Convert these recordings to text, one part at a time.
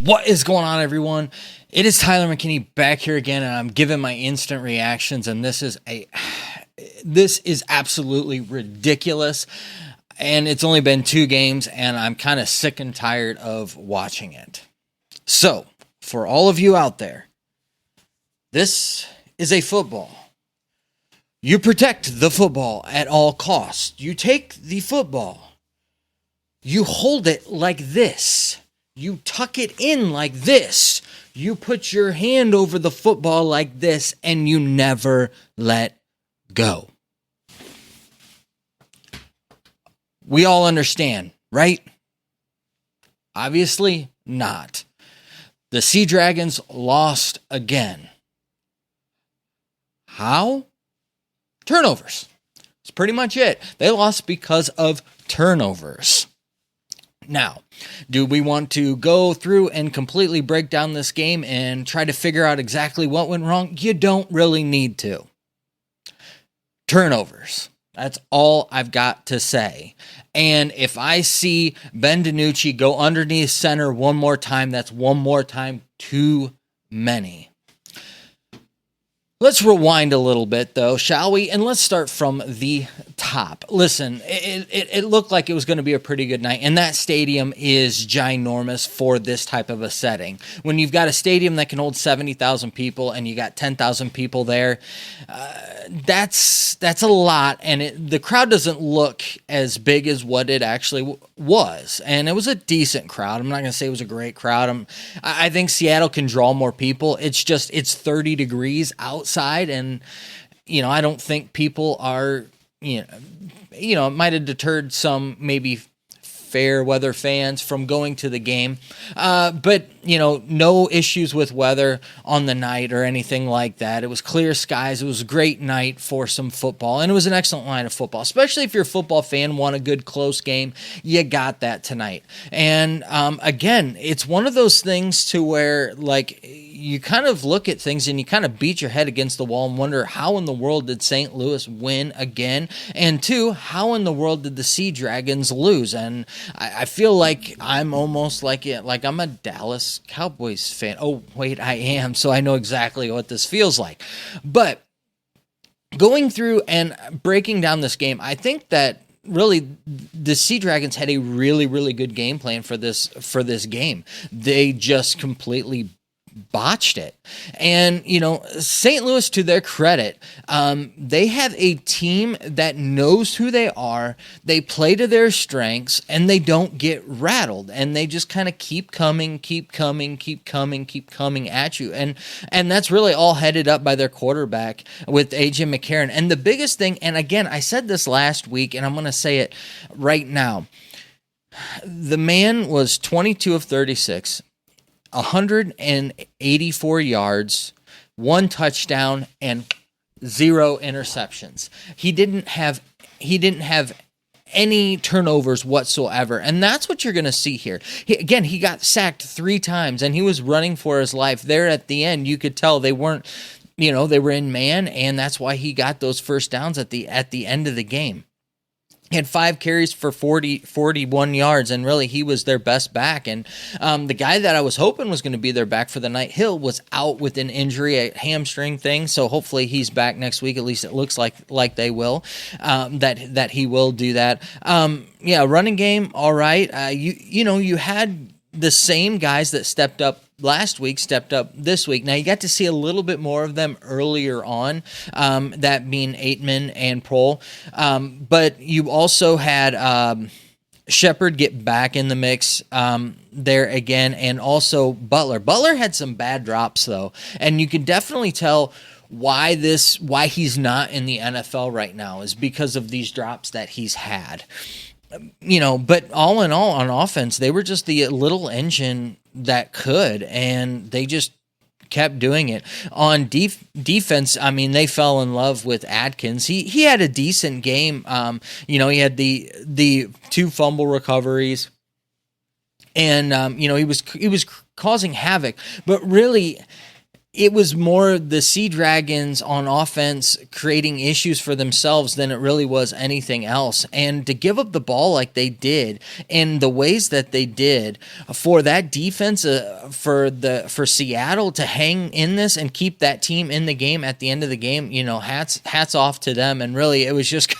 What is going on, everyone? It is Tyler McKinney back here again, and I'm giving my instant reactions, and this is absolutely ridiculous. And it's only been 2 games, and I'm kind of sick and tired of watching it. So, for all of you out there, this is a football. You protect the football at all costs. You take the football. You hold it like this. You tuck it in like this. You put your hand over the football like this, and you never let go. We all understand, right? Obviously not. The Sea Dragons lost again. How? Turnovers. That's pretty much it. They lost because of turnovers. Now, do we want to go through and completely break down this game and try to figure out exactly what went wrong? You don't really need to. Turnovers. That's all I've got to say. And if I see Ben DiNucci go underneath center one more time, that's one more time too many. Let's rewind a little bit, though, shall we? And let's start from the top. Listen, it looked like it was going to be a pretty good night, and that stadium is ginormous for this type of a setting. When you've got a stadium that can hold 70,000 people and you got 10,000 people there, that's a lot, and the crowd doesn't look as big as what it actually was. And it was a decent crowd. I'm not going to say it was a great crowd. I think Seattle can draw more people. It's 30 degrees outside, and I don't think people are it might have deterred some maybe fair weather fans from going to the game, but no issues with weather on the night or anything like that. It was clear skies. It was a great night for some football, and it was an excellent line of football, especially if you're a football fan, want a good close game. You got that tonight. And again, it's one of those things to where you kind of look at things and you kind of beat your head against the wall and wonder, how in the world did St. Louis win again? And 2, how in the world did the Sea Dragons lose? And I feel like I'm almost like I'm a Dallas Cowboys fan. Oh, wait, I am. So I know exactly what this feels like. But going through and breaking down this game, I think that really the Sea Dragons had a really, really good game plan for this game. They just completely botched it. And St. Louis, to their credit, they have a team that knows who they are. They play to their strengths, and they don't get rattled, and they just kind of keep coming at you. And that's really all headed up by their quarterback with AJ McCarron. And the biggest thing, and again, I said this last week, and I'm going to say it right now, the man was 22 of 36, 184 yards, 1 touchdown, and 0 interceptions. He didn't have any turnovers whatsoever, and that's what you're going to see here. He got sacked 3 times, and he was running for his life. There at the end, you could tell they weren't, they were in man, and that's why he got those first downs at the end of the game. He had 5 carries for 41 yards, and really he was their best back. And the guy that I was hoping was going to be their back for the night, Hill, was out with an injury, a hamstring thing. So hopefully he's back next week. At least it looks like they will, that he will do that. Running game, all right. You had the same guys that stepped up last week stepped up this week. Now, you got to see a little bit more of them earlier on, that being Aitman and Prohl. But you also had Shepard get back in the mix there again, and also Butler. Butler had some bad drops, though, and you can definitely tell why he's not in the NFL right now is because of these drops that he's had. But all in all, on offense, they were just the little engine that could, and they just kept doing it. On defense, I mean, they fell in love with Adkins. He had a decent game. He had the 2 fumble recoveries, and he was causing havoc. But really, it was more the Sea Dragons on offense creating issues for themselves than it really was anything else. And to give up the ball like they did in the ways that they did for that defense, for Seattle to hang in this and keep that team in the game at the end of the game, hats off to them. And really, it was just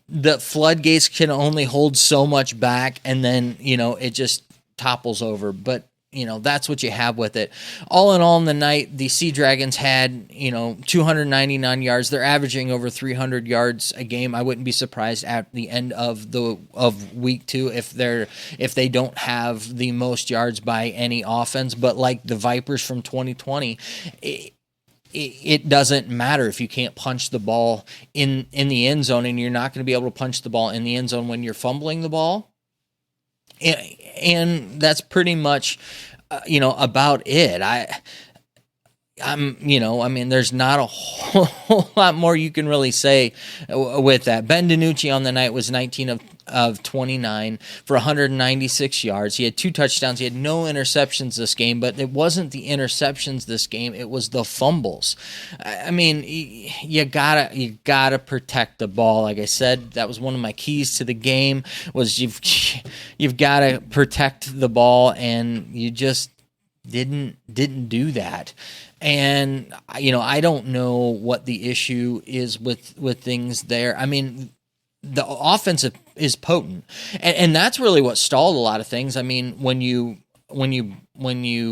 the floodgates can only hold so much back, and then, it just topples over. But that's what you have with it. All in all, in the night, the Sea Dragons had, 299 yards. They're averaging over 300 yards a game. I wouldn't be surprised at the end of week 2 if they don't have the most yards by any offense. But like the Vipers from 2020, it doesn't matter if you can't punch the ball in the end zone, and you're not going to be able to punch the ball in the end zone when you're fumbling the ball. And that's pretty much, about it. There's not a whole lot more you can really say with that. Ben DiNucci on the night was 19 of 29 for 196 yards. He had 2 touchdowns. He had no interceptions this game, but it wasn't the interceptions this game. It was the fumbles. I mean, you gotta protect the ball. Like I said, that was one of my keys to the game, was you've got to protect the ball, and you just didn't do that. And I don't know what the issue is with things there. I mean, the offense is potent, and that's really what stalled a lot of things. I mean, when you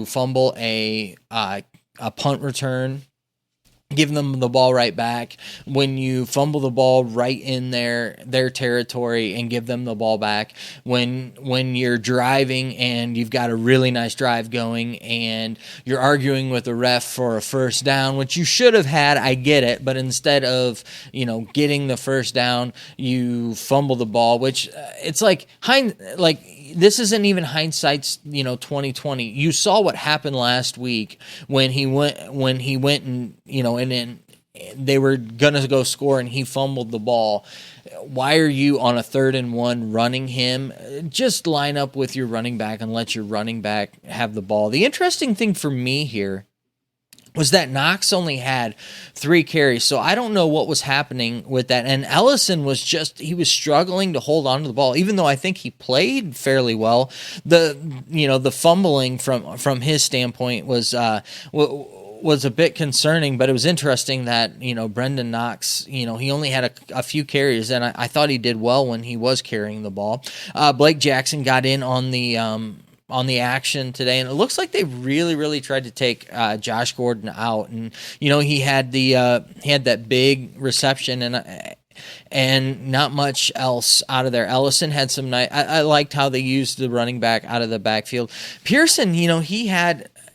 fumble a punt return, give them the ball right back. When you fumble the ball right in their territory and give them the ball back. When you're driving and you've got a really nice drive going and you're arguing with the ref for a first down, which you should have had, I get it, but instead of, getting the first down, you fumble the ball, which it's like this isn't even hindsight's 2020. You saw what happened last week when he went and and then they were gonna go score and he fumbled the ball. Why are you on a 3rd and 1 running him? Just line up with your running back and let your running back have the ball. The interesting thing for me here was that Knox only had 3 carries, so I don't know what was happening with that. And Ellison was struggling to hold on to the ball, even though I think he played fairly well. The fumbling from his standpoint was a bit concerning, but it was interesting that Brendan Knox, he only had a few carries, and I thought he did well when he was carrying the ball. Blake Jackson got in on the action today, and it looks like they really, really tried to take Josh Gordon out. And he had that big reception and not much else out of there. Ellison had some nice. I liked how they used the running back out of the backfield. Pearson,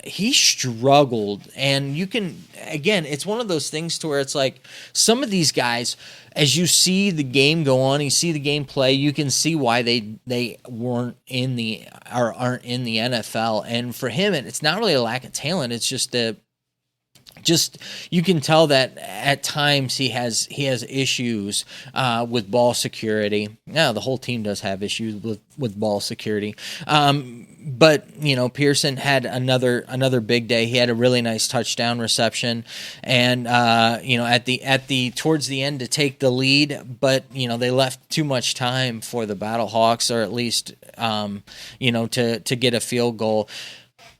he struggled, and it's one of those things to where it's like some of these guys, as you see the game go on, you see the game play, you can see why they aren't in the NFL. And for him, it's not really a lack of talent. It's just you can tell that at times he has issues with ball security. Yeah, the whole team does have issues with ball security. But Pearson had another big day. He had a really nice touchdown reception, and towards the end to take the lead, but they left too much time for the BattleHawks, or at least to get a field goal.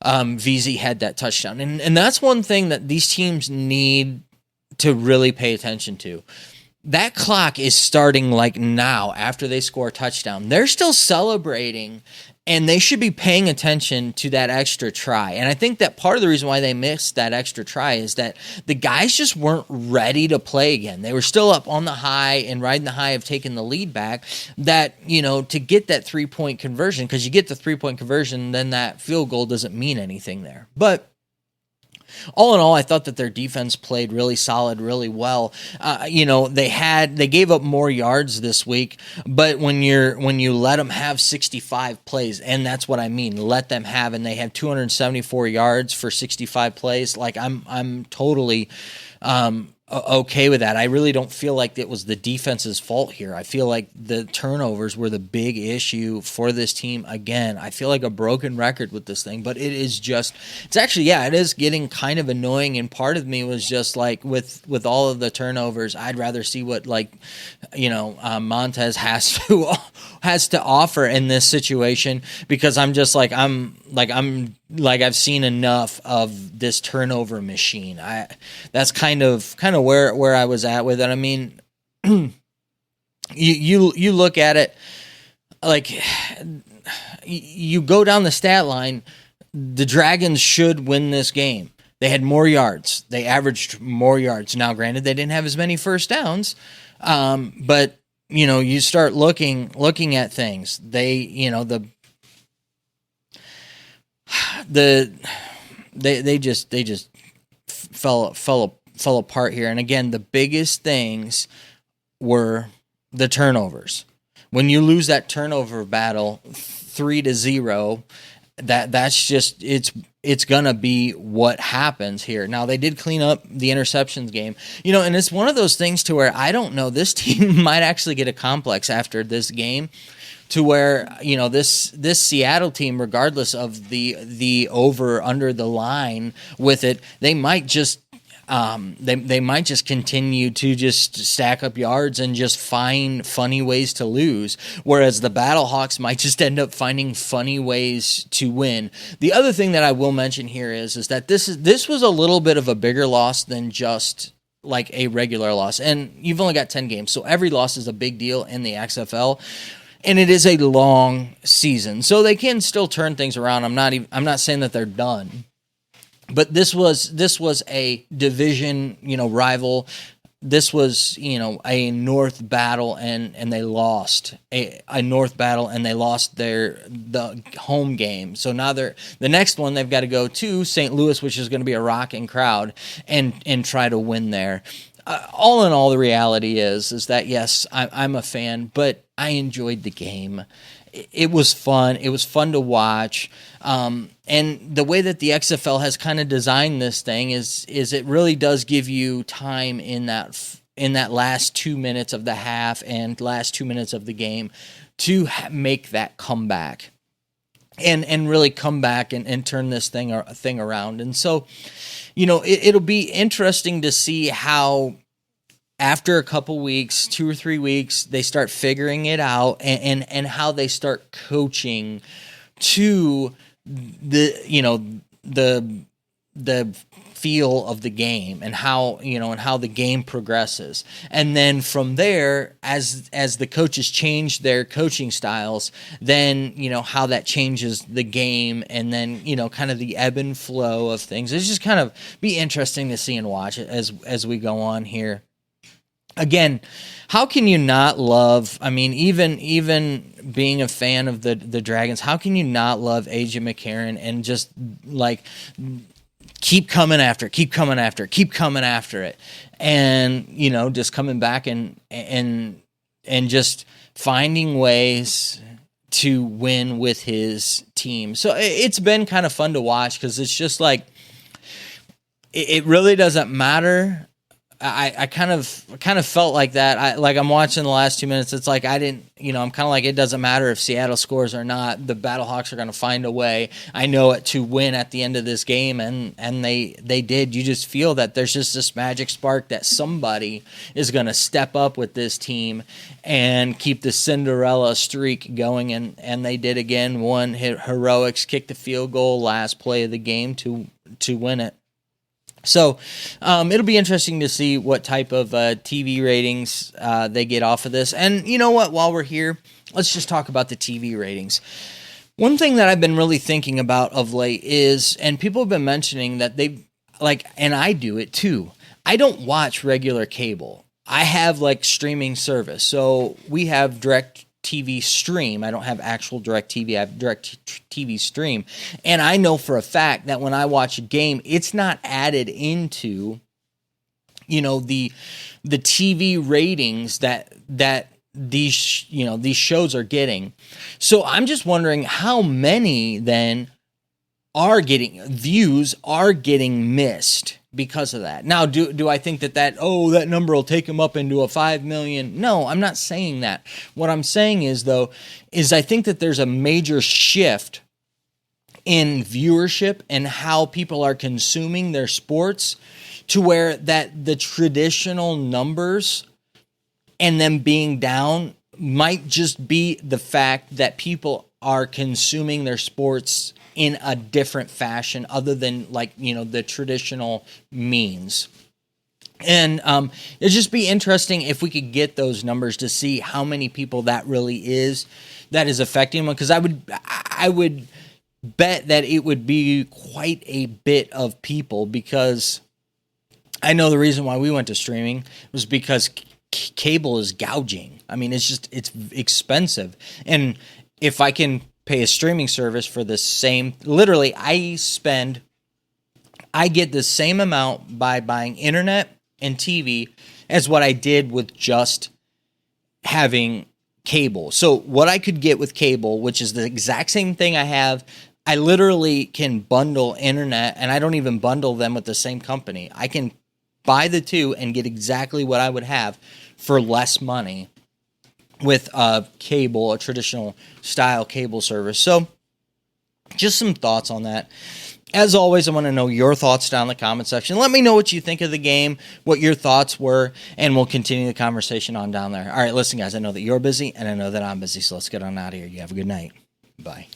VZ had that touchdown, and that's one thing that these teams need to really pay attention to. That clock is starting like now after they score a touchdown. They're still celebrating, and they should be paying attention to that extra try. And I think that part of the reason why they missed that extra try is that the guys just weren't ready to play again. They were still up on the high and riding the high of taking the lead back, that, to get that 3-point conversion, because you get the 3-point conversion, then that field goal doesn't mean anything there. But all in all, I thought that their defense played really solid, really well. They gave up more yards this week, but when you let them have 65 plays, and that's what I mean, let them have, and they have 274 yards for 65 plays. Like I'm totally okay with that. I really don't feel like it was the defense's fault here. I feel like the turnovers were the big issue for this team. Again, I feel like a broken record with this thing, but it is just, it's actually, yeah, it is getting kind of annoying. And part of me was just like, with all of the turnovers, I'd rather see what, like, Montez has to offer in this situation, because I'm just like, I've seen enough of this turnover machine. That's kind of where I was at with it. I mean, you look at it, like, you go down the stat line, the Dragons should win this game. They had more yards. They averaged more yards. Now, granted, they didn't have as many first downs, but you start looking at things. They just fell apart here. And again, the biggest things were the turnovers. When you lose that turnover battle 3-0, that's just, it's gonna be what happens here. Now, they did clean up the interceptions game, and it's one of those things to where I don't know, this team might actually get a complex after this game, to where this Seattle team, regardless of the over under the line with it, they might just they might just continue to just stack up yards and just find funny ways to lose, whereas the BattleHawks might just end up finding funny ways to win. The other thing that I will mention here is that this was a little bit of a bigger loss than just like a regular loss, and you've only got 10 games, so every loss is a big deal in the XFL. And it is a long season, so they can still turn things around. I'm not saying that they're done, but this was a division, rival. This was, a North battle, and they lost a North battle, and they lost the home game. So now the next one they've got to go to St. Louis, which is going to be a rocking crowd, and try to win there. All in all, the reality is that, yes, I'm a fan, but I enjoyed the game. It was fun. It was fun to watch. And the way that the XFL has kind of designed this thing is it really does give you time in that last 2 minutes of the half and last 2 minutes of the game to make that comeback and really come back and turn this thing around. And so, it'll be interesting to see how, after a couple weeks, 2 or 3 weeks, they start figuring it out, and how they start coaching to the feel of the game, and how the game progresses. And then from there, as the coaches change their coaching styles, then how that changes the game, and then kind of the ebb and flow of things. It's just kind of be interesting to see and watch it as we go on here. Again, how can you not love, I mean, even being a fan of the Dragons, how can you not love AJ McCarron and just like keep coming after it, and just coming back and just finding ways to win with his team. So it's been kind of fun to watch, because it's just like it really doesn't matter. I kind of felt like that. I'm watching the last 2 minutes. It's like I'm kind of like, it doesn't matter if Seattle scores or not. The BattleHawks are going to find a way. I know it, to win at the end of this game, and they did. You just feel that there's just this magic spark that somebody is going to step up with this team and keep the Cinderella streak going, and they did again. One hit heroics, kicked the field goal last play of the game to win it. So it'll be interesting to see what type of TV ratings they get off of this. And you know what? While we're here, let's just talk about the TV ratings. One thing that I've been really thinking about of late is, and people have been mentioning that and I do it too, I don't watch regular cable. I have streaming service. So we have direct TV stream. I don't have actual direct TV. I have direct TV stream. And I know for a fact that when I watch a game, it's not added into, the TV ratings that these shows are getting. So I'm just wondering how many then are getting missed because of that. Now, do I think that number will take them up into a 5 million? No, I'm not saying that. What I'm saying is, though, is I think that there's a major shift in viewership and how people are consuming their sports, to where that the traditional numbers and them being down might just be the fact that people are consuming their sports in a different fashion other than, like, the traditional means. And it'd just be interesting if we could get those numbers to see how many people that is affecting them, because I would bet that it would be quite a bit of people, because I know the reason why we went to streaming was because cable is gouging. I mean, it's expensive. And if I can pay a streaming service for the same, literally, I get the same amount by buying internet and TV as what I did with just having cable. So what I could get with cable, which is the exact same thing I have, I literally can bundle internet, and I don't even bundle them with the same company. I can buy the two and get exactly what I would have for less money with a traditional style cable service. So just some thoughts on that. As always, I want to know your thoughts down in the comment section. Let me know what you think of the game, what your thoughts were, and we'll continue the conversation on down there. All right, listen, guys, I know that you're busy, and I know that I'm busy, so let's get on out of here. You have a good night. Bye.